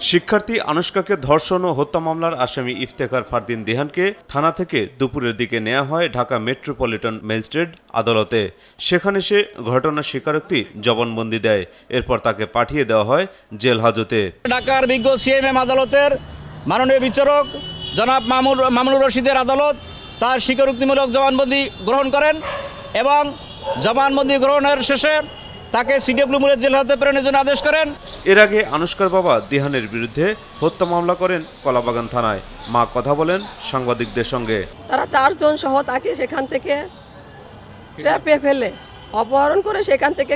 শিক্ষার্থী আনুশকাকে ধর্ষণ ও হত্যা মামলার আসামি ইফতেখার ফারদিন দিহানকে থানা থেকে দুপুরের দিকে নেওয়া হয় ঢাকা মেট্রোপলিটন ম্যাজিস্ট্রেট আদালতে। সেখানে সে ঘটনার স্বীকারোক্তি জবানবন্দি দেয়। এরপর তাকে পাঠিয়ে দেওয়া হয় জেল হাজতে। ঢাকার বিজ্ঞ সিএমএম আদালতের মাননীয় বিচারক জনাব মামুনুর রশিদের আদালত তার স্বীকারোক্তিমূলক জবানবন্দি গ্রহণ করেন এবং জবানবন্দি গ্রহণের শেষে তাকে সিডব্লিউ মুরের জেল হাজতে প্রেরণের জন্য আদেশ করেন। এর আগে আনুশকার বাবা দিহানের বিরুদ্ধে হত্যা মামলা করেন কলাবাগান থানায়। মা কথা বলেন সাংবাদিকদের সঙ্গে। তারা 4 জন সহ তাকে সেখান থেকে ট্র্যাপে ফেলে অপহরণ করে সেখান থেকে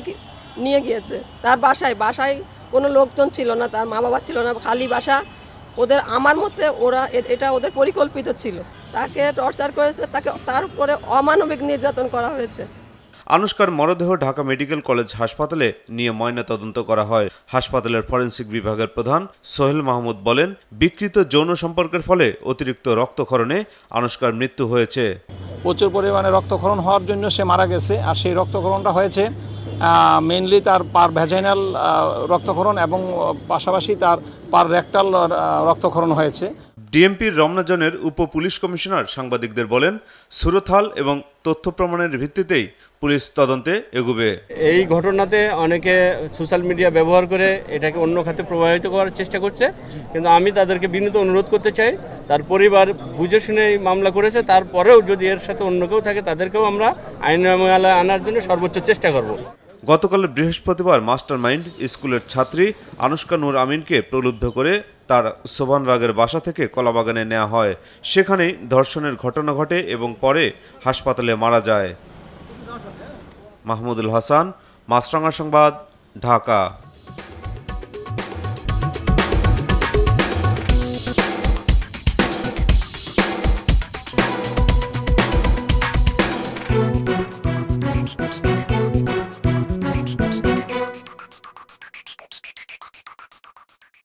নিয়ে গিয়েছে তার বাসায় কোনো লোকজন ছিল না, তার মা বাবা ছিল না, খালি বাসা। ওদের আমার মতে এটা ওদের পরিকল্পিত ছিল। তাকে টর্চার করেছে, তার উপরে অমানবিক নির্যাতন করা হয়েছে। আনুশকার মরদেহ ঢাকা মেডিকেল কলেজ হাসপাতালে নিয়ে ময়নাতদন্ত করা হয়। হাসপাতালের ফরেনসিক বিভাগের প্রধান সোহেল মাহমুদ বলেন, বিকৃত যৌন সম্পর্কের ফলে অতিরিক্ত রক্তক্ষরণে আনুশকার মৃত্যু হয়েছে। প্রচুর পরিমাণে রক্তক্ষরণ হওয়ার জন্য সে মারা গেছে। আর সেই রক্তক্ষরণটা হয়েছে মেইনলি তার পার ভ্যাজাইনাল রক্তক্ষরণ এবং পাশাপাশি তার পার রেকটাল রক্তক্ষরণ হয়েছে। ডিএমপির রমনা জোনের উপ পুলিশ কমিশনার সাংবাদিকদের বলেন, সুরতহাল এবং তথ্য প্রমাণের ভিত্তিতেই পুলিশ তদন্তে এগোবে। এই ঘটনাতে অনেকে সোশ্যাল মিডিয়া ব্যবহার করে এটাকে অন্য খাতে প্রভাবিত করার চেষ্টা করছে, কিন্তু আমি তাদেরকে বিনীত অনুরোধ করতে চাই, তার পরিবার বুঝে শুনে এই মামলা করেছে, তারপরেও যদি এর সাথে অন্য কেউ থাকে তাদেরকেও আমরা আইনের আওতায় আনার জন্য সর্বোচ্চ চেষ্টা করব। গতকাল বৃহস্পতিবার মাস্টারমাইন্ড স্কুলের ছাত্রী আনুশকা নূর আমিনকে প্রলুব্ধ করে তার সোবানবাগের বাসা থেকে কলাবাগানে নেওয়া হয়। সেখানেই ধর্ষণের ঘটনা ঘটে এবং পরে হাসপাতালে মারা যায়। মাহমুদুল হাসান, মাছরাঙা সংবাদ, ঢাকা।